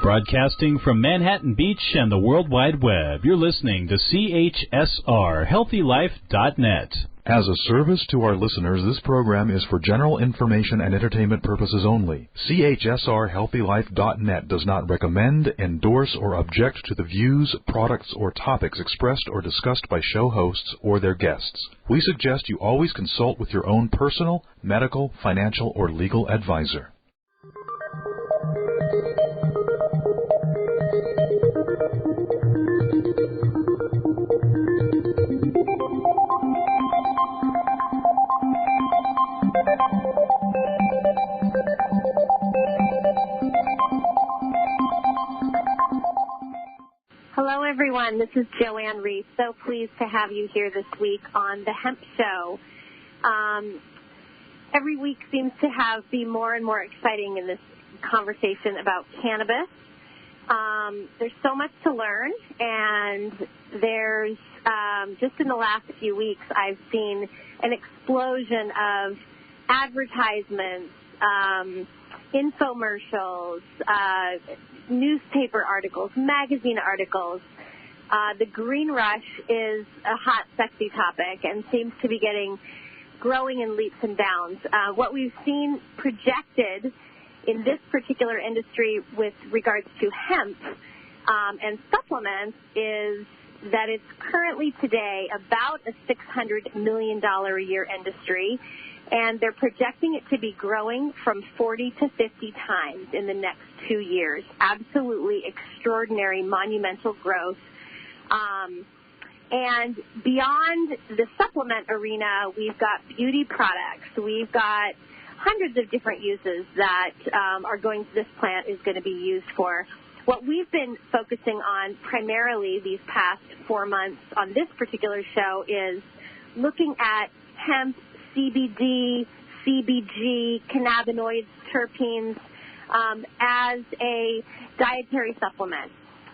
Broadcasting from Manhattan Beach and the World Wide Web, you're listening to CHSR, HealthyLife.net. As a service to our listeners, this program is for general information and entertainment purposes only. CHSR, HealthyLife.net does not recommend, endorse, or object to the views, products, or topics expressed or discussed by show hosts or their guests. We suggest you always consult with your own personal, medical, financial, or legal advisor. Hello, everyone. This is Joanne Reese. So pleased to have you here this week on The Hemp Show. Every week seems to be more and more exciting in this conversation about cannabis. There's so much to learn, and there's just in the last few weeks, I've seen an explosion of advertisements, infomercials, newspaper articles, magazine articles. The green rush is a hot, sexy topic and seems to be growing in leaps and bounds. What we've seen projected in this particular industry with regards to hemp and supplements is that it's currently today about a $600 million a year industry, and they're projecting it to be growing from 40 to 50 times in the next 2 years. Absolutely extraordinary, monumental growth. And beyond the supplement arena, we've got beauty products. We've got hundreds of different uses that this plant is going to be used for. What we've been focusing on primarily these past 4 months on this particular show is looking at hemp, CBD, CBG, cannabinoids, terpenes as a dietary supplement,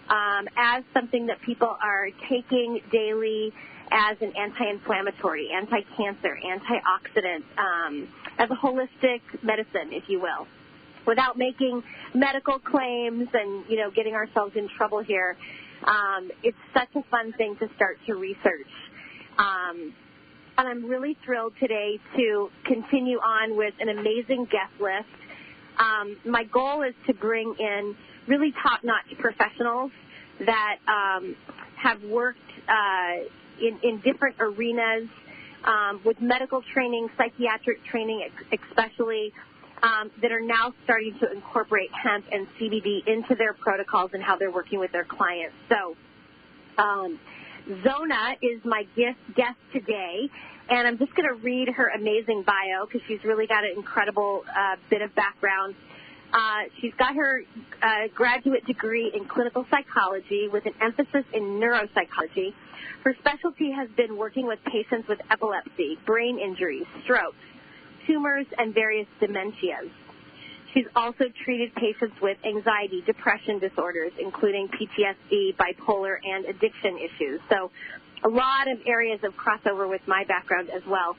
as something that people are taking daily as an anti-inflammatory, anti-cancer, antioxidant, as a holistic medicine, if you will, without making medical claims and, getting ourselves in trouble here. It's such a fun thing to start to research. And I'm really thrilled today to continue on with an amazing guest list. My goal is to bring in really top-notch professionals that have worked in different arenas with medical training, psychiatric training especially, that are now starting to incorporate hemp and CBD into their protocols and how they're working with their clients. So Zona is my guest today, and I'm just going to read her amazing bio because she's really got an incredible bit of background. She's got her graduate degree in clinical psychology with an emphasis in neuropsychology. Her specialty has been working with patients with epilepsy, brain injuries, strokes, tumors, and various dementias. She's also treated patients with anxiety, depression disorders, including PTSD, bipolar, and addiction issues. So a lot of areas of crossover with my background as well.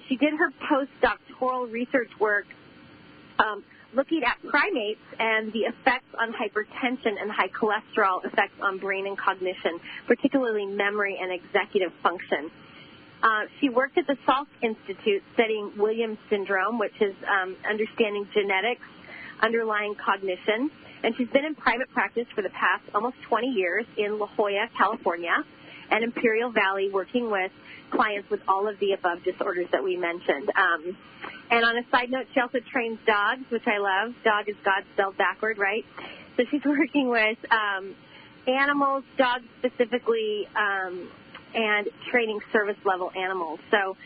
She did her postdoctoral research work looking at primates and the effects on hypertension and high cholesterol effects on brain and cognition, particularly memory and executive function. She worked at the Salk Institute studying Williams syndrome, which is understanding genetics underlying cognition. And she's been in private practice for the past almost 20 years in La Jolla, California, and Imperial Valley, working with clients with all of the above disorders that we mentioned. And on a side note, she also trains dogs, which I love. Dog is God spelled backward, right? So she's working with animals, dogs specifically, and training service-level animals. So,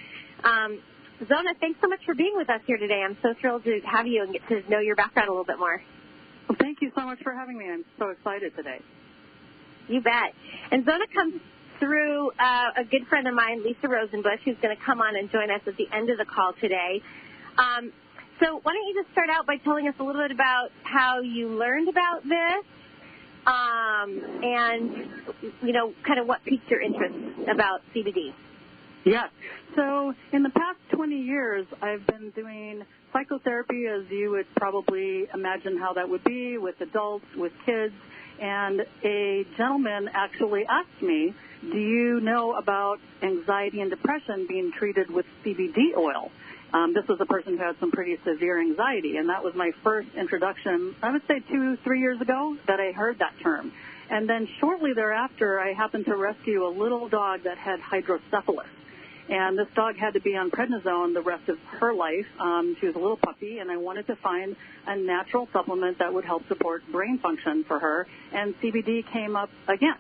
Zona, thanks so much for being with us here today. I'm so thrilled to have you and get to know your background a little bit more. Well, thank you so much for having me. I'm so excited today. You bet. And Zona comes through a good friend of mine, Lisa Rosenbush, who's going to come on and join us at the end of the call today. So why don't you just start out by telling us a little bit about how you learned about this and, kind of what piqued your interest about CBD. Yeah. So in the past 20 years, I've been doing psychotherapy, as you would probably imagine how that would be with adults, with kids. And a gentleman actually asked me, do you know about anxiety and depression being treated with CBD oil? This was a person who had some pretty severe anxiety, and that was my first introduction, I would say 2-3 years ago, that I heard that term. And then shortly thereafter, I happened to rescue a little dog that had hydrocephalus. And this dog had to be on prednisone the rest of her life. She was a little puppy, and I wanted to find a natural supplement that would help support brain function for her, and CBD came up again.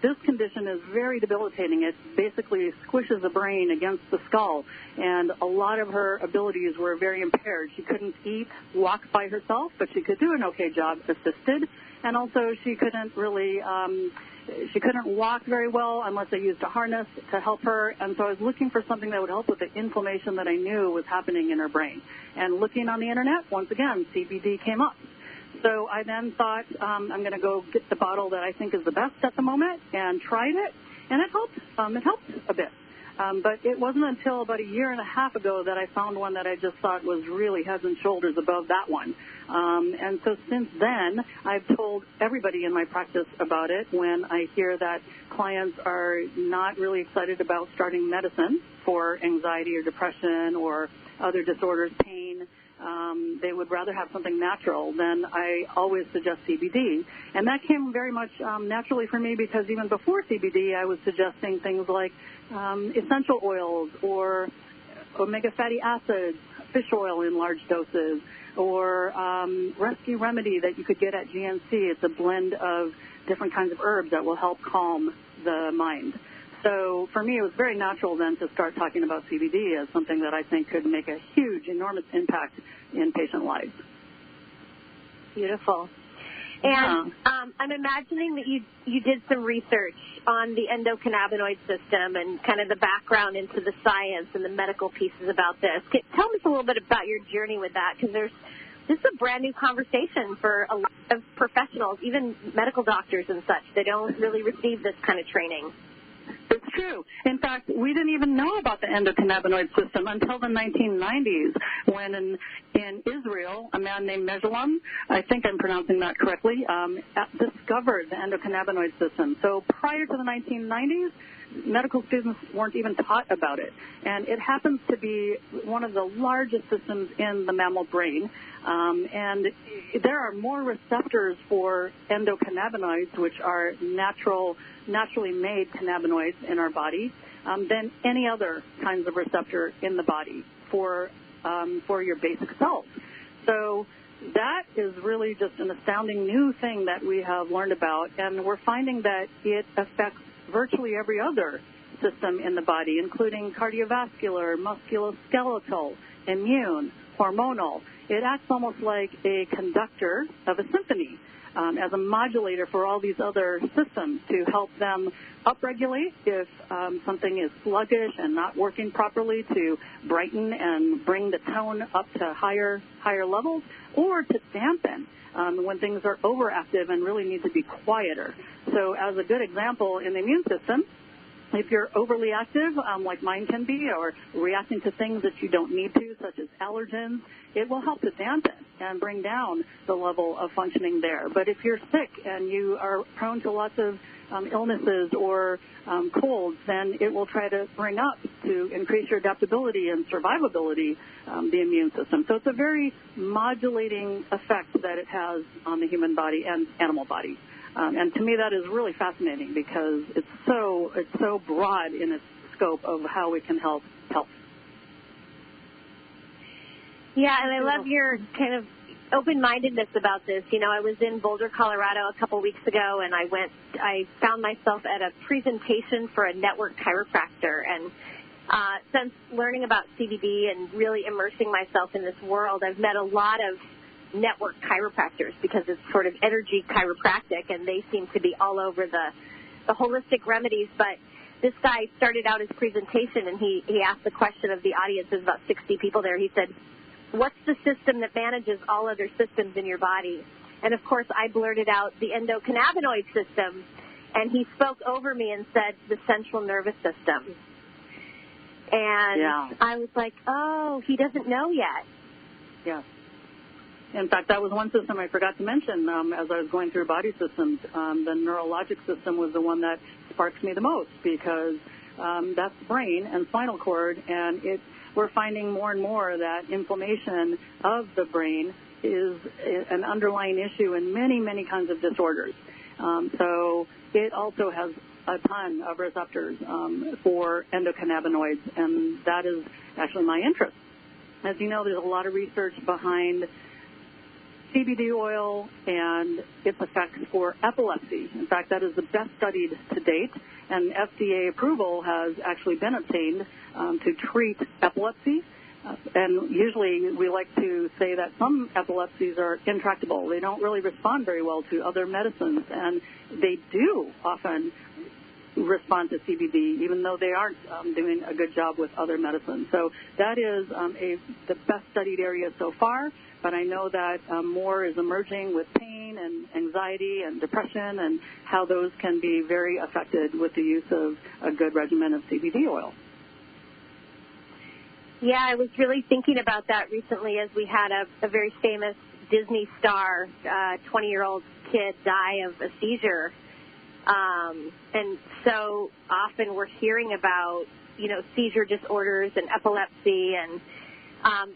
This condition is very debilitating. It basically squishes the brain against the skull, and a lot of her abilities were very impaired. She couldn't eat, walk by herself, but she could do an okay job assisted, and also she couldn't really she couldn't walk very well unless I used a harness to help her, and so I was looking for something that would help with the inflammation that I knew was happening in her brain. And looking on the Internet, once again, CBD came up. So I then thought, I'm going to go get the bottle that I think is the best at the moment, and tried it, and it helped. It helped a bit. But it wasn't until about 1.5 years ago that I found one that I just thought was really heads and shoulders above that one. And so since then, I've told everybody in my practice about it when I hear that clients are not really excited about starting medicine for anxiety or depression or other disorders, pain. They would rather have something natural. Then I always suggest CBD. And that came very much naturally for me because even before CBD, I was suggesting things like essential oils or omega fatty acids, fish oil in large doses, or rescue remedy that you could get at GNC. It's a blend of different kinds of herbs that will help calm the mind. So for me, it was very natural then to start talking about CBD as something that I think could make a huge, enormous impact in patient lives. Beautiful. And I'm imagining that you did some research on the endocannabinoid system and kind of the background into the science and the medical pieces about this. Tell us a little bit about your journey with that, because this is a brand new conversation for a lot of professionals, even medical doctors and such. They don't really receive this kind of training. It's true. In fact, we didn't even know about the endocannabinoid system until the 1990s when in Israel, a man named Meshulam, I think I'm pronouncing that correctly, discovered the endocannabinoid system. So prior to the 1990s, medical students weren't even taught about it. And it happens to be one of the largest systems in the mammal brain. And there are more receptors for endocannabinoids, which are naturally made cannabinoids in our body, than any other kinds of receptor in the body for your basic cells. So that is really just an astounding new thing that we have learned about, and we're finding that it affects virtually every other system in the body, including cardiovascular, musculoskeletal, immune, hormonal. It acts almost like a conductor of a symphony, as a modulator for all these other systems to help them upregulate if something is sluggish and not working properly, to brighten and bring the tone up to higher levels, or to dampen when things are overactive and really need to be quieter. So as a good example, in the immune system, if you're overly active, like mine can be, or reacting to things that you don't need to, such as allergens, it will help to dampen and bring down the level of functioning there. But if you're sick and you are prone to lots of illnesses or colds, then it will try to bring up, to increase your adaptability and survivability, the immune system. So it's a very modulating effect that it has on the human body and animal body. And to me, that is really fascinating because it's so broad in its scope of how we can help health. Yeah, and I love your kind of open-mindedness about this. You know, I was in Boulder, Colorado a couple weeks ago, and I found myself at a presentation for a network chiropractor. And since learning about CBD and really immersing myself in this world, I've met a lot of network chiropractors because it's sort of energy chiropractic, and they seem to be all over the holistic remedies. But this guy started out his presentation, and he asked the question of the audience. There's about 60 people there. He said, what's the system that manages all other systems in your body? And, of course, I blurted out the endocannabinoid system, and he spoke over me and said the central nervous system. And I was like, oh, he doesn't know yet. Yes. In fact, that was one system I forgot to mention as I was going through body systems. The neurologic system was the one that sparks me the most because that's brain and spinal cord, and we're finding more and more that inflammation of the brain is an underlying issue in many, many kinds of disorders. So it also has a ton of receptors for endocannabinoids, and that is actually my interest. As you know, there's a lot of research behind CBD oil and its effects for epilepsy. In fact, that is the best studied to date, and FDA approval has actually been obtained to treat epilepsy. And usually we like to say that some epilepsies are intractable. They don't really respond very well to other medicines, and they do often respond to CBD, even though they aren't doing a good job with other medicines. So that is the best studied area so far, but I know that more is emerging with pain and anxiety and depression and how those can be very affected with the use of a good regimen of CBD oil. Yeah, I was really thinking about that recently as we had a very famous Disney star, 20-year-old kid, die of a seizure. And so often we're hearing about, seizure disorders and epilepsy. And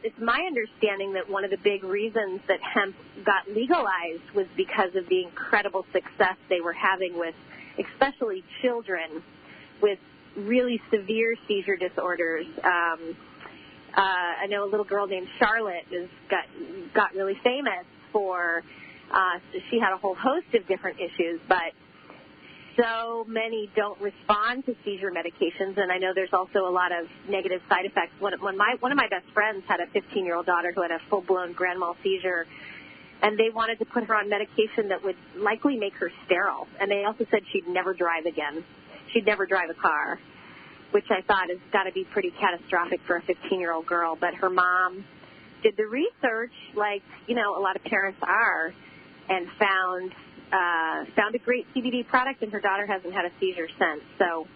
it's my understanding that one of the big reasons that hemp got legalized was because of the incredible success they were having with especially children with really severe seizure disorders. I know a little girl named Charlotte got really famous for, she had a whole host of different issues, but so many don't respond to seizure medications, and I know there's also a lot of negative side effects. One of my best friends had a 15-year-old daughter who had a full-blown grand mal seizure, and they wanted to put her on medication that would likely make her sterile, and they also said she'd never drive again. She'd never drive a car, which I thought has got to be pretty catastrophic for a 15-year-old girl. But her mom did the research, like, a lot of parents are, and found a great CBD product, and her daughter hasn't had a seizure since. So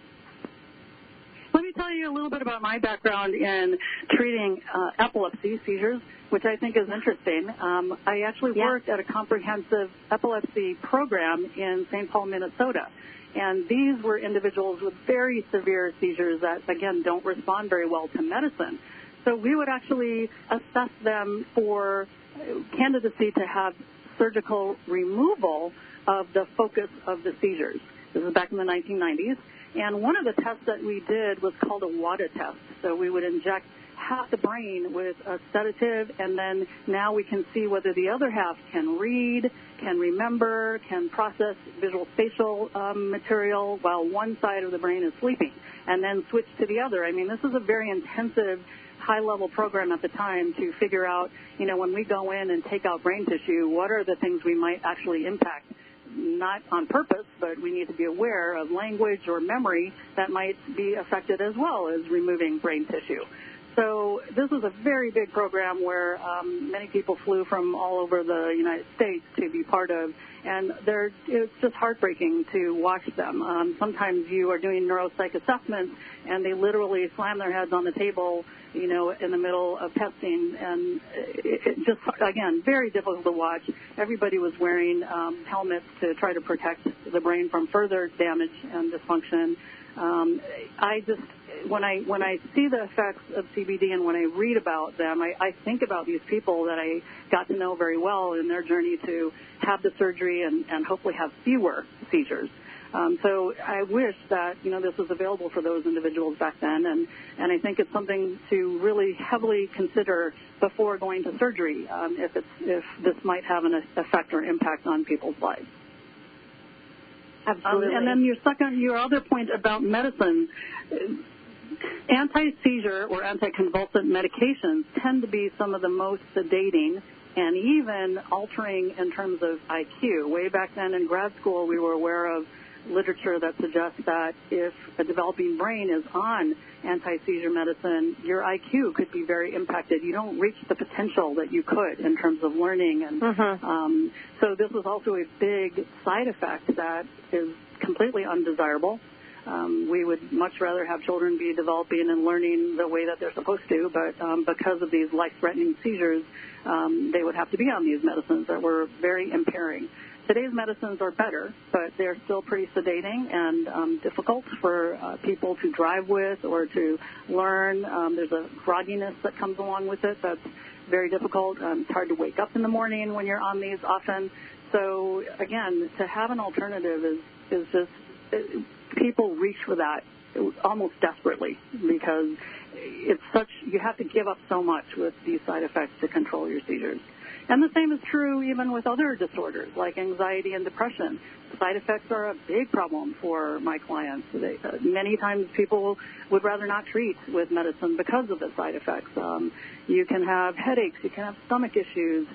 let me tell you a little bit about my background in treating epilepsy, seizures, which I think is interesting. I actually worked at a comprehensive epilepsy program in St. Paul, Minnesota. And these were individuals with very severe seizures that, again, don't respond very well to medicine. So we would actually assess them for candidacy to have surgical removal of the focus of the seizures. This is back in the 1990s. And one of the tests that we did was called a WADA test. So we would inject half the brain with a sedative, and then now we can see whether the other half can read, can remember, can process visual spatial material while one side of the brain is sleeping, and then switch to the other. I mean, this is a very intensive, high-level program at the time to figure out, when we go in and take out brain tissue, what are the things we might actually impact, not on purpose, but we need to be aware of language or memory that might be affected as well as removing brain tissue. So this was a very big program where many people flew from all over the United States to be part of, and it's just heartbreaking to watch them. Sometimes you are doing neuropsych assessments, and they literally slam their heads on the table, in the middle of testing, and it just, again, very difficult to watch. Everybody was wearing helmets to try to protect the brain from further damage and dysfunction. When I see the effects of CBD and when I read about them, I think about these people that I got to know very well in their journey to have the surgery and hopefully have fewer seizures. So I wish that, this was available for those individuals back then, and I think it's something to really heavily consider before going to surgery if this might have an effect or impact on people's lives. Absolutely. And then your other point about medicine, anti-seizure or anticonvulsant medications tend to be some of the most sedating and even altering in terms of IQ. Way back then in grad school, we were aware of literature that suggests that if a developing brain is on anti-seizure medicine, your IQ could be very impacted. You don't reach the potential that you could in terms of learning. And so this is also a big side effect that is completely undesirable. We would much rather have children be developing and learning the way that they're supposed to, but because of these life-threatening seizures, they would have to be on these medicines that were very impairing. Today's medicines are better, but they're still pretty sedating and difficult for people to drive with or to learn. There's a grogginess that comes along with it that's very difficult. It's hard to wake up in the morning when you're on these often. So, again, to have an alternative is just people reach for that almost desperately because it's you have to give up so much with these side effects to control your seizures. And the same is true even with other disorders like anxiety and depression. Side effects are a big problem for my clients. Many times people would rather not treat with medicine because of the side effects. You can have headaches. You can have stomach issues.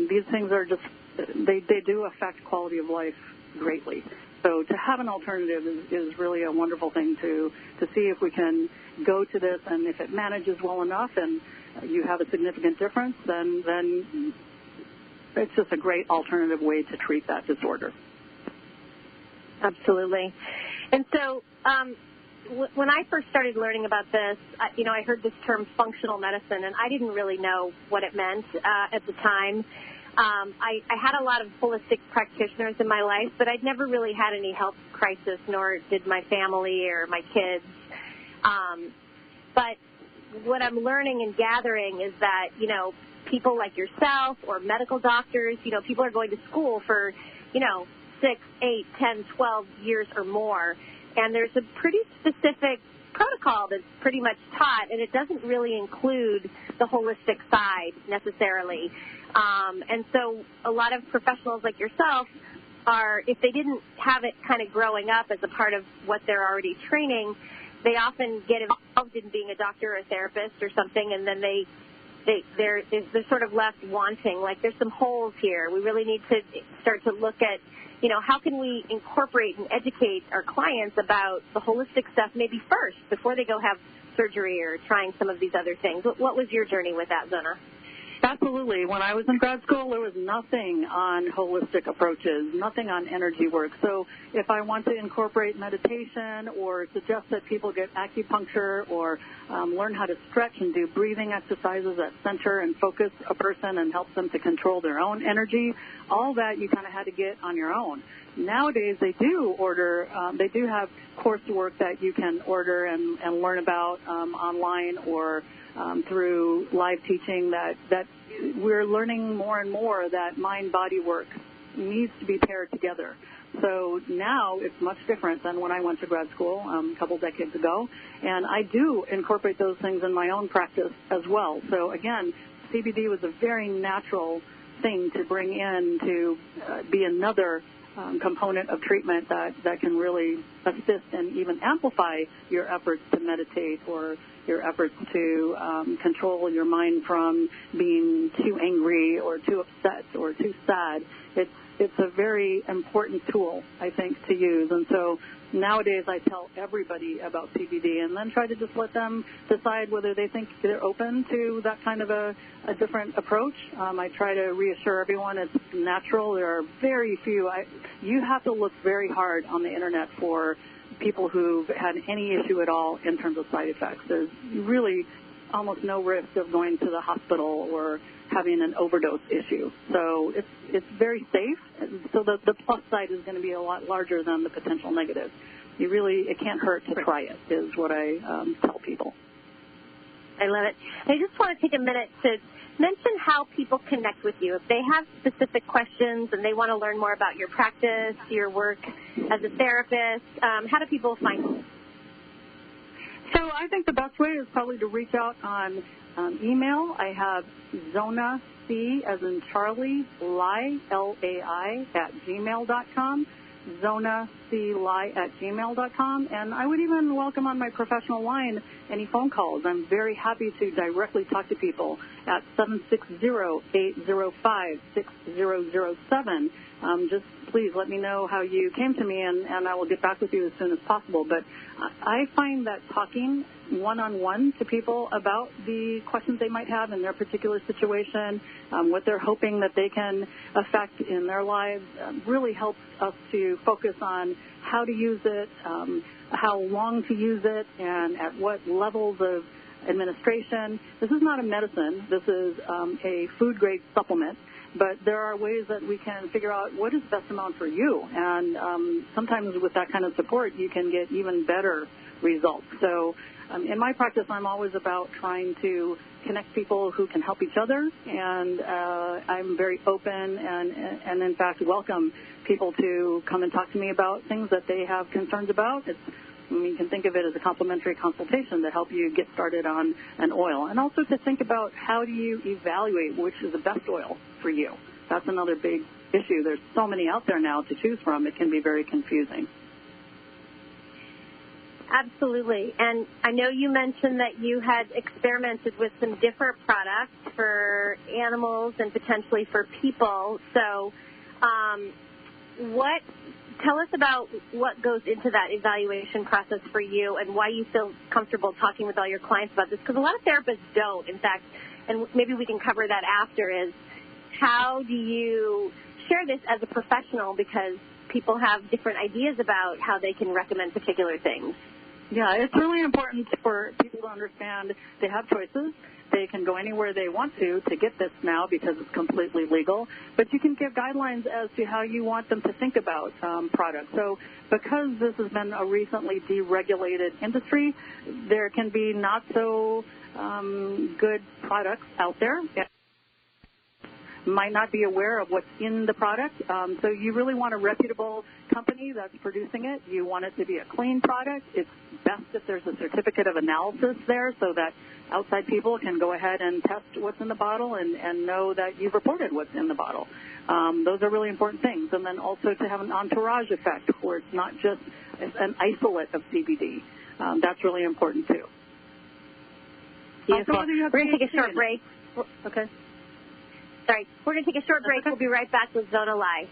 These things are just, they do affect quality of life greatly. So to have an alternative is really a wonderful thing to see if we can go to this, and if it manages well enough and you have a significant difference, then it's just a great alternative way to treat that disorder. Absolutely. And so when I first started learning about this, I heard this term functional medicine, and I didn't really know what it meant at the time. I had a lot of holistic practitioners in my life, but I'd never really had any health crisis, nor did my family or my kids. But what I'm learning and gathering is that, people like yourself or medical doctors, people are going to school for, 6, 8, 10, 12 years or more, and there's a pretty specific protocol that's pretty much taught, and it doesn't really include the holistic side necessarily. And so a lot of professionals like yourself if they didn't have it kind of growing up as a part of what they're already training, they often get involved in being a doctor or a therapist or something, and then they're sort of left wanting, like there's some holes here. We really need to start to look at, how can we incorporate and educate our clients about the holistic stuff maybe first before they go have surgery or trying some of these other things. What was your journey with that, Zona? Absolutely. When I was in grad school, there was nothing on holistic approaches, nothing on energy work. So if I want to incorporate meditation or suggest that people get acupuncture or learn how to stretch and do breathing exercises that center and focus a person and help them to control their own energy, all that you kind of had to get on your own. Nowadays, they do have coursework that you can order and learn about online or through live teaching that we're learning more and more that mind-body work needs to be paired together. So now it's much different than when I went to grad school a couple decades ago, and I do incorporate those things in my own practice as well. So again, CBD was a very natural thing to bring in to be another component of treatment that can really assist and even amplify your efforts to meditate or your efforts to control your mind from being too angry or too upset or too sad. It's a very important tool, I think, to use. And so nowadays I tell everybody about CBD and then try to just let them decide whether they think they're open to that kind of a different approach. I try to reassure everyone it's natural. There are very few. You have to look very hard on the Internet for people who've had any issue at all in terms of side effects. There's really almost no risk of going to the hospital or having an overdose issue. So it's very safe. So the plus side is going to be a lot larger than the potential negative. It can't hurt to try it, is what I tell people. I love it. I just want to take a minute to mention how people connect with you. If they have specific questions and they want to learn more about your practice, your work as a therapist, how do people find you? So I think the best way is probably to reach out on email. I have Zona C as in Charlie, Lai, L-A-I, @gmail.com. zonacli@gmail.com, and I would even welcome on my professional line any phone calls. I'm very happy to directly talk to people at 760-805-6007. Just please let me know how you came to me, and I will get back with you as soon as possible. But I find that talking one-on-one to people about the questions they might have in their particular situation, what they're hoping that they can affect in their lives, really helps us to focus on how to use it, how long to use it, and at what levels of administration. This is not a medicine. This is a food-grade supplement. But there are ways that we can figure out what is the best amount for you. And sometimes with that kind of support, you can get even better results. So in my practice, I'm always about trying to connect people who can help each other. And I'm very open and in fact, welcome people to come and talk to me about things that they have concerns about. You can think of it as a complimentary consultation to help you get started on an oil. And also to think about how do you evaluate which is the best oil for you. That's another big issue. There's so many out there now to choose from. It can be very confusing. Absolutely. And I know you mentioned that you had experimented with some different products for animals and potentially for people. So tell us about what goes into that evaluation process for you and why you feel comfortable talking with all your clients about this, because a lot of therapists don't, in fact, and maybe we can cover that after, is how do you share this as a professional, because people have different ideas about how they can recommend particular things. Yeah, it's really important for people to understand they have choices. They can go anywhere they want to get this now because it's completely legal. But you can give guidelines as to how you want them to think about products. So because this has been a recently deregulated industry, there can be not so good products out there. Might not be aware of what's in the product. So you really want a reputable company that's producing it. You want it to be a clean product. It's best if there's a certificate of analysis there so that outside people can go ahead and test what's in the bottle and know that you've reported what's in the bottle. Those are really important things. And then also to have an entourage effect where it's not just an isolate of CBD. That's really important too. Beautiful. We're going to take a short break. Okay. Sorry, we're going to take a short break. We'll be right back with Zona Lai.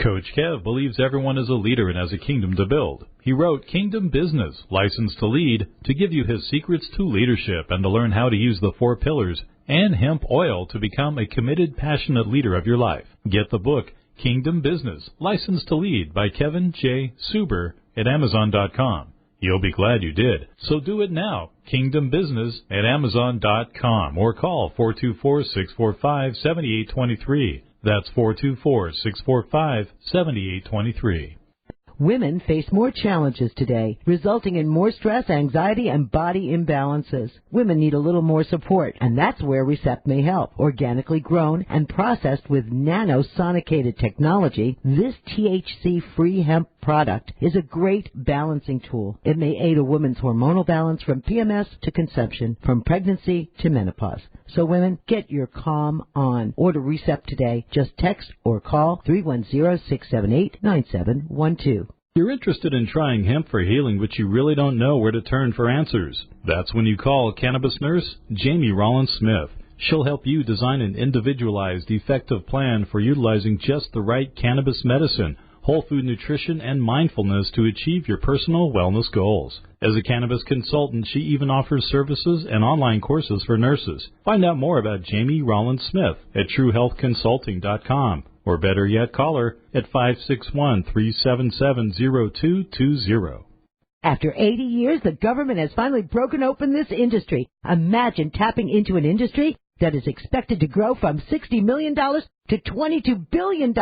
Coach Kev believes everyone is a leader and has a kingdom to build. He wrote Kingdom Business, Licensed to Lead, to give you his secrets to leadership and to learn how to use the 4 pillars and hemp oil to become a committed, passionate leader of your life. Get the book, Kingdom Business, Licensed to Lead by Kevin J. Suber at Amazon.com. You'll be glad you did. So do it now. Kingdom Business at Amazon.com or call 424-645-7823. That's 424-645-7823. Women face more challenges today, resulting in more stress, anxiety, and body imbalances. Women need a little more support, and that's where Recept may help. Organically grown and processed with nanosonicated technology, this THC-free hemp product is a great balancing tool. It may aid a woman's hormonal balance from PMS to conception, from pregnancy to menopause. So women, get your calm on. Order Recept today. Just text or call 310-678-9712. You're interested in trying hemp for healing, but you really don't know where to turn for answers. That's when you call cannabis nurse Jamie Rollins-Smith. She'll help you design an individualized, effective plan for utilizing just the right cannabis medicine, whole food nutrition, and mindfulness to achieve your personal wellness goals. As a cannabis consultant, she even offers services and online courses for nurses. Find out more about Jamie Rollins-Smith at TrueHealthConsulting.com. Or better yet, call her at 561-377-0220. After 80 years, the government has finally broken open this industry. Imagine tapping into an industry that is expected to grow from $60 million to $22 billion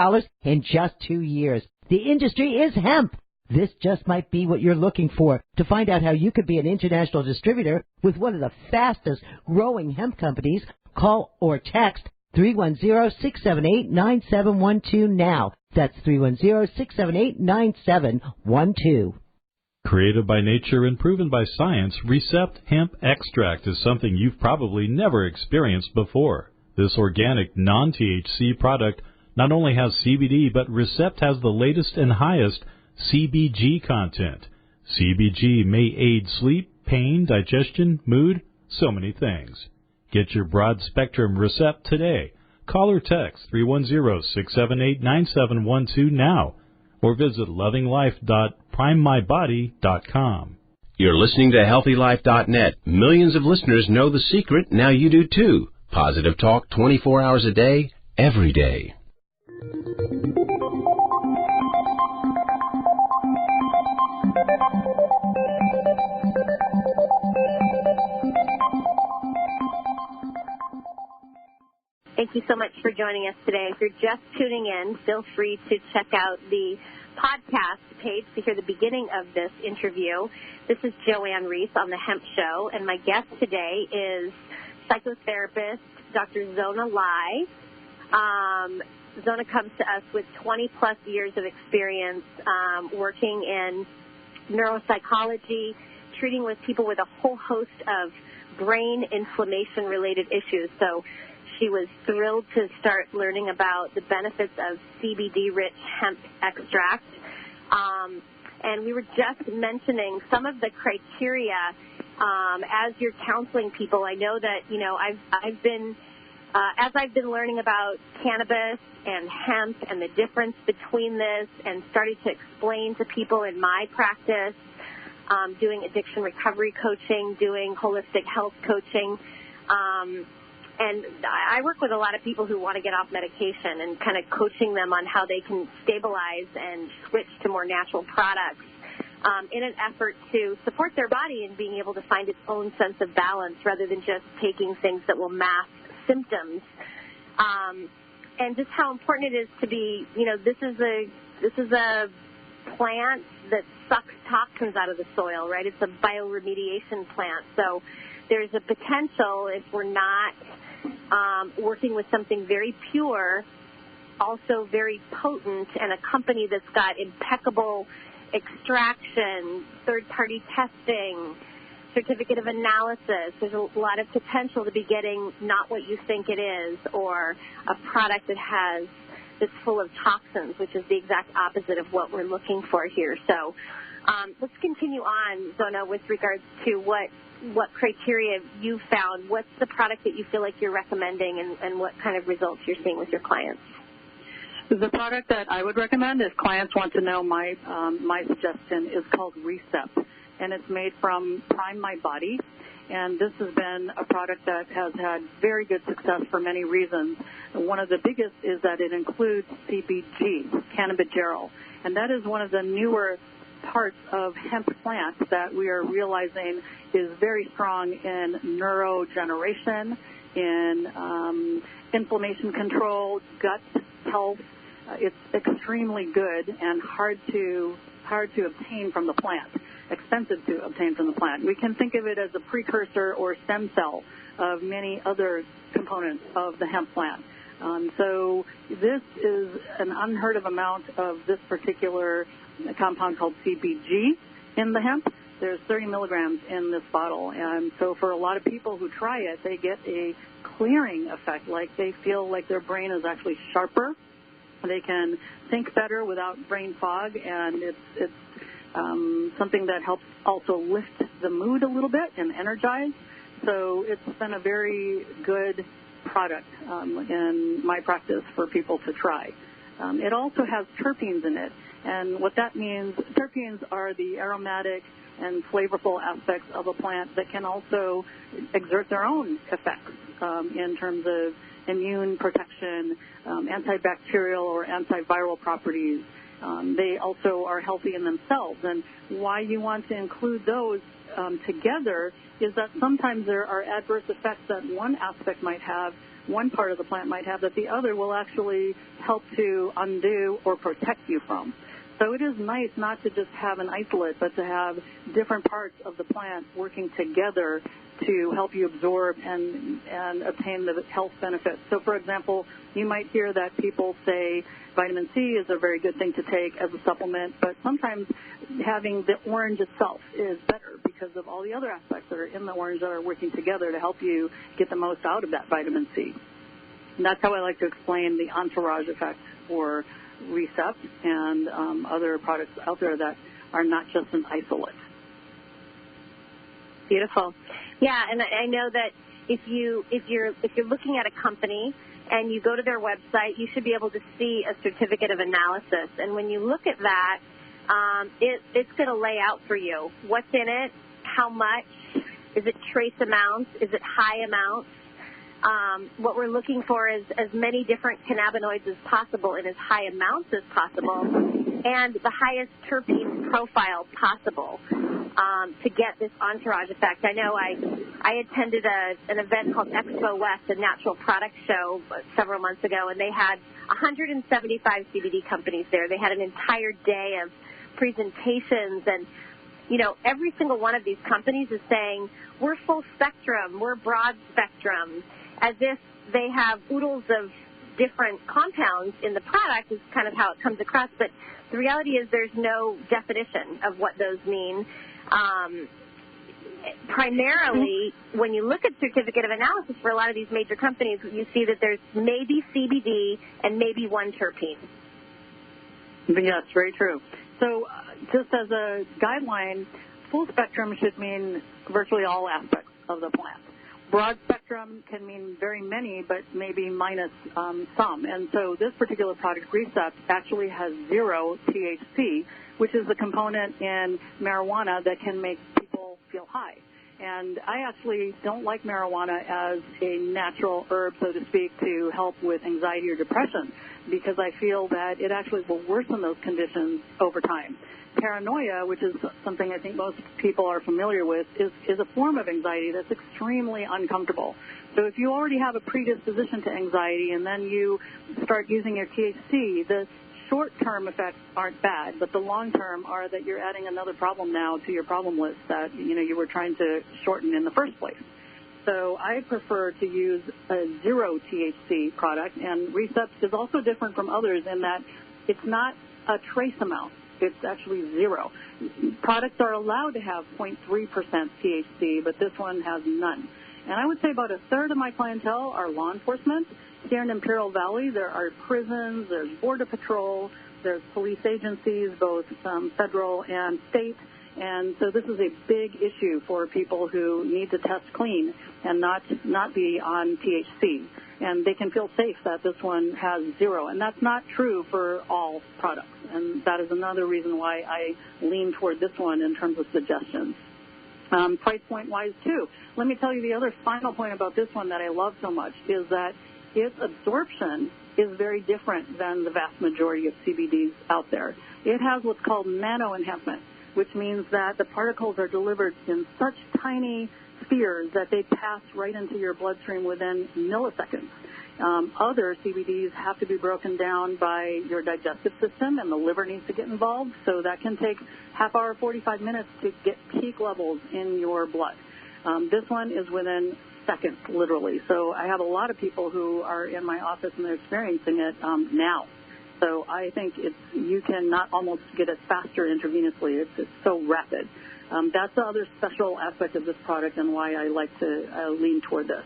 in just 2 years. The industry is hemp. This just might be what you're looking for. To find out how you could be an international distributor with one of the fastest growing hemp companies, call or text 310-678-9712 now. That's 310-678-9712. Created by nature and proven by science, Recept Hemp Extract is something you've probably never experienced before. This organic, non-THC product not only has CBD, but Recept has the latest and highest CBG content. CBG may aid sleep, pain, digestion, mood, so many things. Get your broad-spectrum Recept today. Call or text 310-678-9712 now, or visit lovinglife.primemybody.com. You're listening to HealthyLife.net. Millions of listeners know the secret. Now you do too. Positive talk 24 hours a day, every day. Thank you so much for joining us today. If you're just tuning in, feel free to check out the podcast page to hear the beginning of this interview. This is Joanne Reese on The Hemp Show, and my guest today is psychotherapist Dr. Zona Lai. Zona comes to us with 20-plus years of experience working in neuropsychology, treating with people with a whole host of brain inflammation-related issues. So she was thrilled to start learning about the benefits of CBD-rich hemp extract. And we were just mentioning some of the criteria as you're counseling people. I know that, I've been, as I've been learning about cannabis and hemp and the difference between this and started to explain to people in my practice, doing addiction recovery coaching, doing holistic health coaching, and I work with a lot of people who want to get off medication and kind of coaching them on how they can stabilize and switch to more natural products in an effort to support their body in being able to find its own sense of balance rather than just taking things that will mask symptoms. And just how important it is to be, this is a plant that sucks toxins out of the soil, right? It's a bioremediation plant. So there's a potential, if we're not working with something very pure, also very potent, and a company that's got impeccable extraction, third-party testing, certificate of analysis, there's a lot of potential to be getting not what you think it is, or a product that's full of toxins, which is the exact opposite of what we're looking for here. So let's continue on, Zona, with regards to what criteria you found. What's the product that you feel like you're recommending, and what kind of results you're seeing with your clients? The product that I would recommend, if clients want to know, my suggestion is called Recept, and it's made from Prime My Body. And this has been a product that has had very good success for many reasons. One of the biggest is that it includes CBG, cannabigerol, and that is one of the newer parts of hemp plants that we are realizing is very strong in neurogeneration, in inflammation control, gut health. It's extremely good and hard to obtain from the plant, expensive to obtain from the plant. We can think of it as a precursor or stem cell of many other components of the hemp plant. So this is an unheard of amount of this particular compound called CBG in the hemp. There's 30 milligrams in this bottle, and so for a lot of people who try it, they get a clearing effect, like they feel like their brain is actually sharper. They can think better without brain fog, and it's something that helps also lift the mood a little bit and energize. So it's been a very good product in my practice for people to try. It also has terpenes in it, and what that means, terpenes are the aromatic and flavorful aspects of a plant that can also exert their own effects in terms of immune protection, antibacterial or antiviral properties. They also are healthy in themselves, and why you want to include those together is that sometimes there are adverse effects that one aspect might have, one part of the plant might have, that the other will actually help to undo or protect you from. So it is nice not to just have an isolate, but to have different parts of the plant working together to help you absorb and obtain the health benefits. So, for example, you might hear that people say vitamin C is a very good thing to take as a supplement, but sometimes having the orange itself is better because of all the other aspects that are in the orange that are working together to help you get the most out of that vitamin C. And that's how I like to explain the entourage effect for Recept and other products out there that are not just an isolate. Beautiful. Yeah, and I know that, if you're looking at a company and you go to their website, you should be able to see a certificate of analysis. And when you look at that, it's going to lay out for you what's in it, how much, is it trace amounts, is it high amounts. What we're looking for is as many different cannabinoids as possible in as high amounts as possible, and the highest terpene profile possible to get this entourage effect. I know I attended an event called Expo West, a natural product show, several months ago, and they had 175 CBD companies there. They had an entire day of presentations, and every single one of these companies is saying, we're full spectrum, we're broad spectrum, as if they have oodles of different compounds in the product is kind of how it comes across. But the reality is there's no definition of what those mean. Primarily, when you look at certificate of analysis for a lot of these major companies, you see that there's maybe CBD and maybe one terpene. Yes, very true. So just as a guideline, full spectrum should mean virtually all aspects of the plant. Broad spectrum can mean very many, but maybe minus some. And so this particular product, Recept, actually has 0 THC, which is the component in marijuana that can make people feel high. And I actually don't like marijuana as a natural herb, so to speak, to help with anxiety or depression, because I feel that it actually will worsen those conditions over time. Paranoia, which is something I think most people are familiar with, is a form of anxiety that's extremely uncomfortable. So if you already have a predisposition to anxiety and then you start using your THC, the short-term effects aren't bad, but the long-term are that you're adding another problem now to your problem list that you were trying to shorten in the first place. So I prefer to use a 0 THC product, and Recept is also different from others in that it's not a trace amount. It's actually 0. Products are allowed to have 0.3% THC, but this one has none. And I would say about a third of my clientele are law enforcement. Here in Imperial Valley, there are prisons, there's Border Patrol, there's police agencies, both federal and state. And so this is a big issue for people who need to test clean and not be on THC. And they can feel safe that this one has 0. And that's not true for all products. And that is another reason why I lean toward this one in terms of suggestions. Price point-wise, too. Let me tell you the other final point about this one that I love so much is that its absorption is very different than the vast majority of CBDs out there. It has what's called nano-enhancement, which means that the particles are delivered in such tiny spheres that they pass right into your bloodstream within milliseconds. Other CBDs have to be broken down by your digestive system, and the liver needs to get involved, so that can take half hour, 45 minutes to get peak levels in your blood. This one is within seconds, literally. So I have a lot of people who are in my office and they're experiencing it now. So I think you can not almost get it faster intravenously. It's so rapid. That's the other special aspect of this product and why I like to lean toward this.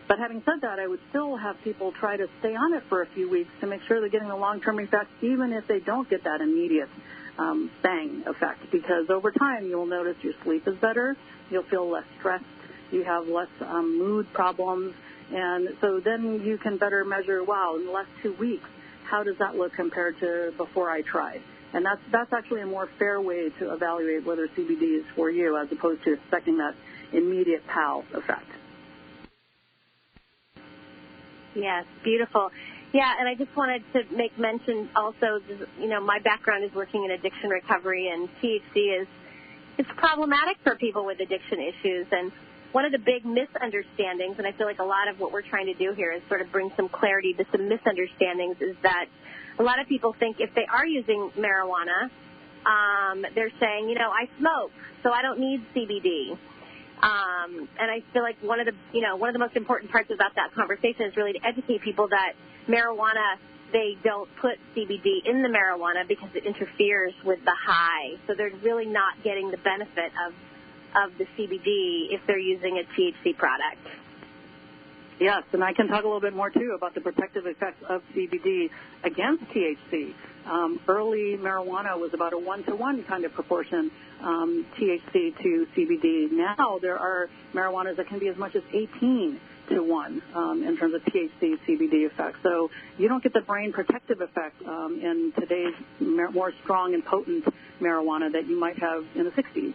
But having said that, I would still have people try to stay on it for a few weeks to make sure they're getting the long-term effect, even if they don't get that immediate bang effect, because over time you'll notice your sleep is better, you'll feel less stressed, you have less mood problems, and so then you can better measure, wow, in the last 2 weeks, how does that look compared to before I tried? And that's actually a more fair way to evaluate whether CBD is for you as opposed to expecting that immediate POW effect. Yes, beautiful. Yeah, and I just wanted to make mention also, my background is working in addiction recovery, and THC it's problematic for people with addiction issues. And one of the big misunderstandings, and I feel like a lot of what we're trying to do here is sort of bring some clarity to some misunderstandings, is that a lot of people think if they are using marijuana, they're saying, I smoke, so I don't need CBD. And I feel like one of the most important parts about that conversation is really to educate people that marijuana, they don't put CBD in the marijuana because it interferes with the high. So they're really not getting the benefit of the CBD if they're using a THC product. Yes, and I can talk a little bit more, too, about the protective effects of CBD against THC. Early marijuana was about a 1-to-1 kind of proportion, THC to CBD. Now there are marijuanas that can be as much as 18-to-1 in terms of THC, CBD effects. So you don't get the brain protective effect in today's more strong and potent marijuana that you might have in the 60s.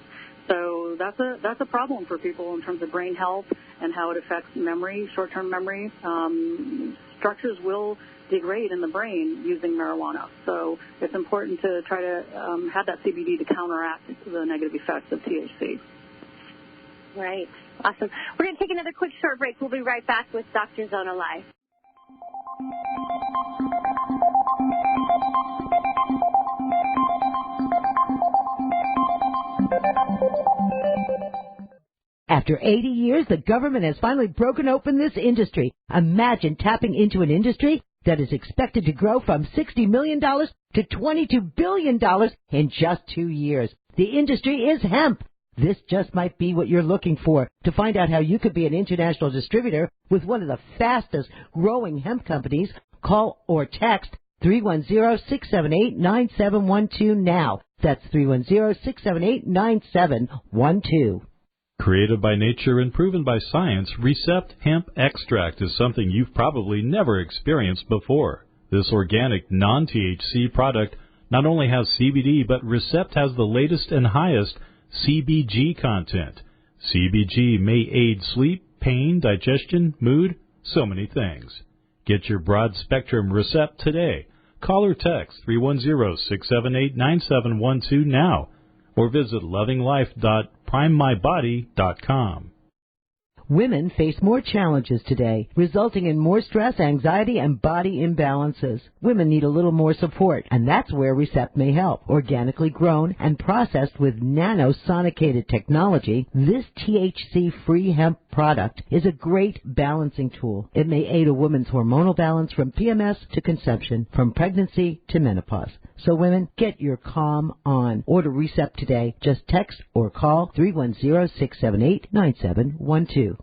So that's a problem for people in terms of brain health and how it affects memory, short-term memory. Structures will degrade in the brain using marijuana. So it's important to try to have that CBD to counteract the negative effects of THC. Right. Awesome. We're going to take another quick short break. We'll be right back with Dr. Zona Lai. After 80 years, the government has finally broken open this industry. Imagine tapping into an industry that is expected to grow from $60 million to $22 billion in just 2 years. The industry is hemp. This just might be what you're looking for. To find out how you could be an international distributor with one of the fastest growing hemp companies, call or text 310-678-9712 now. That's 310-678-9712. Created by nature and proven by science, Recept Hemp Extract is something you've probably never experienced before. This organic, non-THC product not only has CBD, but Recept has the latest and highest CBG content. CBG may aid sleep, pain, digestion, mood, so many things. Get your broad-spectrum Recept today. Call or text 310-678-9712 now, or visit lovinglife.primemybody.com. Women face more challenges today, resulting in more stress, anxiety, and body imbalances. Women need a little more support, and that's where Recept may help. Organically grown and processed with nanosonicated technology, this THC-free hemp product is a great balancing tool. It may aid a woman's hormonal balance from PMS to conception, from pregnancy to menopause. So women, get your calm on. Order Recept today. Just text or call 310-678-9712.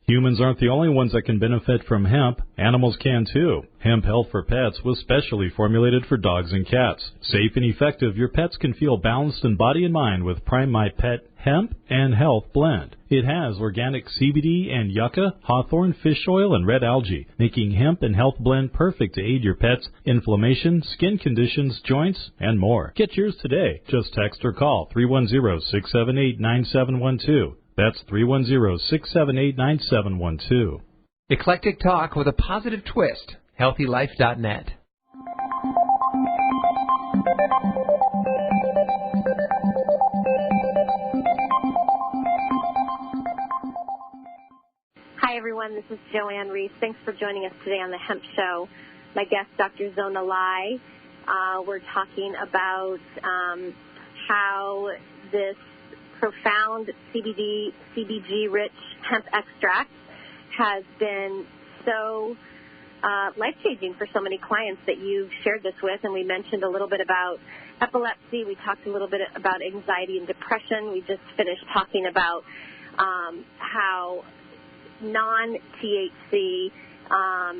Humans aren't the only ones that can benefit from hemp. Animals can too. Hemp Health for Pets was specially formulated for dogs and cats. Safe and effective, your pets can feel balanced in body and mind with Prime My Pet Hemp and Health Blend. It has organic CBD and yucca, hawthorn, fish oil, and red algae, making Hemp and Health Blend perfect to aid your pet's inflammation, skin conditions, joints, and more. Get yours today. Just text or call 310-678-9712. That's 310-678-9712. Eclectic talk with a positive twist. HealthyLife.net. Hi, everyone. This is Joanne Reese. Thanks for joining us today on the Hemp Show. My guest, Dr. Zona Lai. We're talking about how this profound CBG-rich hemp extract has been so life-changing for so many clients that you've shared this with. And we mentioned a little bit about epilepsy. We talked a little bit about anxiety and depression. We just finished talking about how non-THC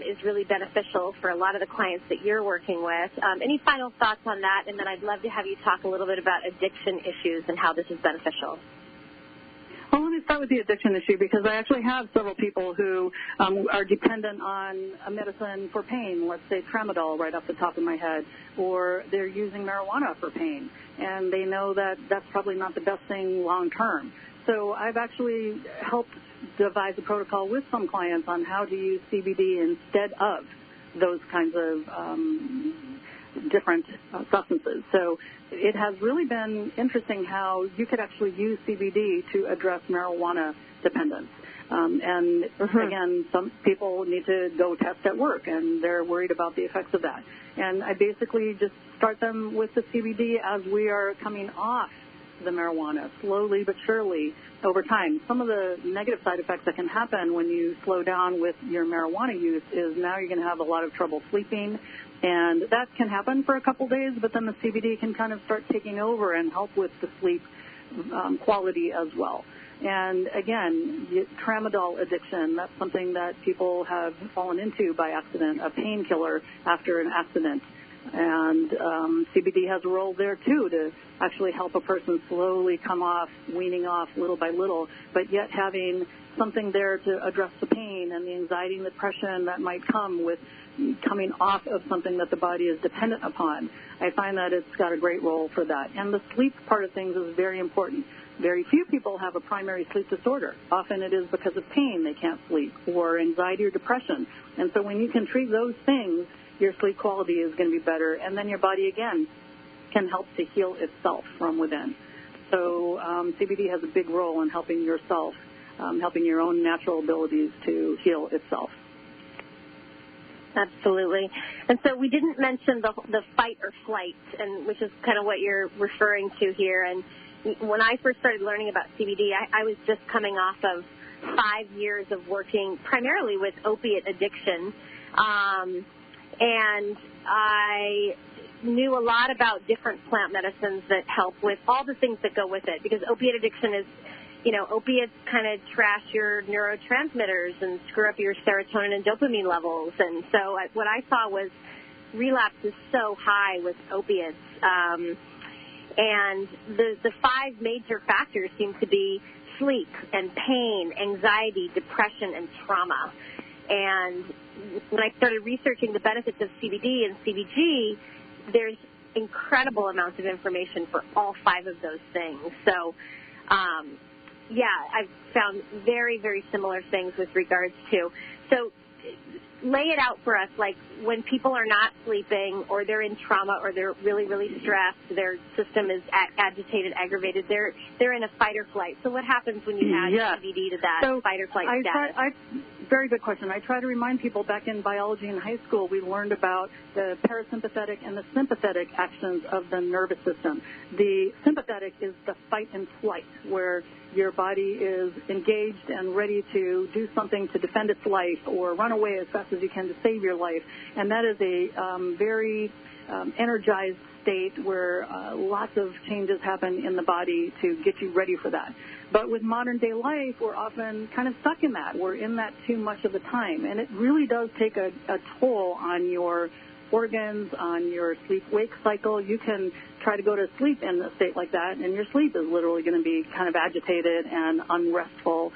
is really beneficial for a lot of the clients that you're working with. Any final thoughts on that? And then I'd love to have you talk a little bit about addiction issues and how this is beneficial. Well, let me start with the addiction issue because I actually have several people who are dependent on a medicine for pain, let's say tramadol right off the top of my head, or they're using marijuana for pain, and they know that that's probably not the best thing long term. So I've actually helped devise a protocol with some clients on how to use CBD instead of those kinds of different substances. So it has really been interesting how you could actually use CBD to address marijuana dependence. Again, some people need to go test at work, and they're worried about the effects of that. And I basically just start them with the CBD as we are coming off the marijuana, slowly but surely over time. Some of the negative side effects that can happen when you slow down with your marijuana use is now you're going to have a lot of trouble sleeping, and that can happen for a couple days, but then the CBD can kind of start taking over and help with the sleep quality as well. And again, tramadol addiction, that's something that people have fallen into by accident, a painkiller after an accident. And CBD has a role there, too, to actually help a person slowly come off, weaning off little by little, but yet having something there to address the pain and the anxiety and depression that might come with coming off of something that the body is dependent upon. I find that it's got a great role for that. And the sleep part of things is very important. Very few people have a primary sleep disorder. Often it is because of pain they can't sleep, or anxiety or depression. And so when you can treat those things, your sleep quality is going to be better, and then your body, again, can help to heal itself from within. So CBD has a big role in helping yourself, helping your own natural abilities to heal itself. Absolutely. And so we didn't mention the fight or flight, and which is kind of what you're referring to here. And when I first started learning about CBD, I was just coming off of 5 years of working primarily with opiate addiction. And I knew a lot about different plant medicines that help with all the things that go with it, because opiate addiction is, opiates kind of trash your neurotransmitters and screw up your serotonin and dopamine levels. And so what I saw was relapse is so high with opiates. And the 5 major factors seem to be sleep and pain, anxiety, depression, and trauma. And when I started researching the benefits of CBD and CBG, there's incredible amounts of information for all 5 of those things. So, I've found very, very similar things with regards to. So lay it out for us, like when people are not sleeping or they're in trauma or they're really, really stressed, their system is agitated, aggravated, they're in a fight or flight. So what happens when you add CBD to that fight or flight status? Very good question. I try to remind people, back in biology in high school, we learned about the parasympathetic and the sympathetic actions of the nervous system. The sympathetic is the fight and flight, where your body is engaged and ready to do something to defend its life or run away as fast as you can to save your life. And that is a very energized state where lots of changes happen in the body to get you ready for that. But with modern day life, we're often kind of stuck in that. We're in that too much of the time. And it really does take a toll on your organs, on your sleep-wake cycle. You can try to go to sleep in a state like that, and your sleep is literally going to be kind of agitated and unrestful.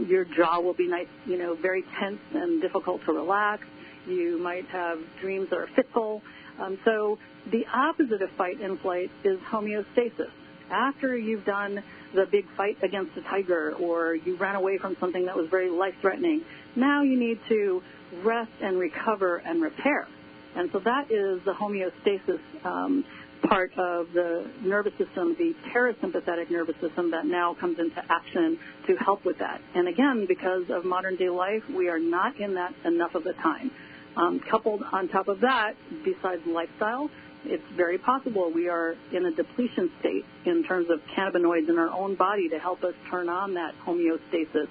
Your jaw will be very tense and difficult to relax. You might have dreams that are fitful. So the opposite of fight and flight is homeostasis. After you've done the big fight against a tiger, or you ran away from something that was very life-threatening, now you need to rest and recover and repair. And so that is the homeostasis part of the nervous system, the parasympathetic nervous system, that now comes into action to help with that. And again, because of modern day life, we are not in that enough of the time. Coupled on top of that, besides lifestyle, it's very possible we are in a depletion state in terms of cannabinoids in our own body to help us turn on that homeostasis.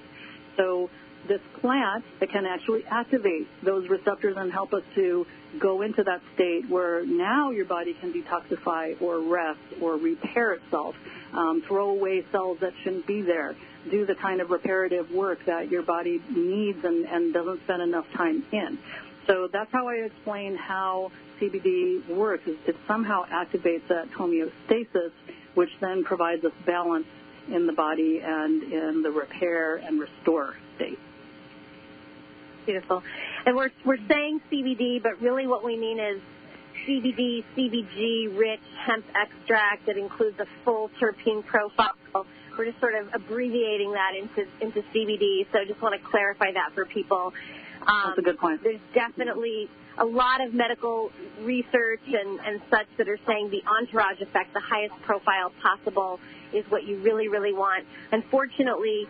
So this plant that can actually activate those receptors and help us to go into that state where now your body can detoxify or rest or repair itself, throw away cells that shouldn't be there, do the kind of reparative work that your body needs and doesn't spend enough time in. So that's how I explain how CBD works. It somehow activates that homeostasis, which then provides us balance in the body and in the repair and restore state. Beautiful. And we're saying CBD, but really what we mean is CBD, CBG-rich hemp extract that includes a full terpene profile. We're just sort of abbreviating that into CBD, so I just want to clarify that for people. That's a good point. There's definitely a lot of medical research and such that are saying the entourage effect, the highest profile possible, is what you really, really want. Unfortunately,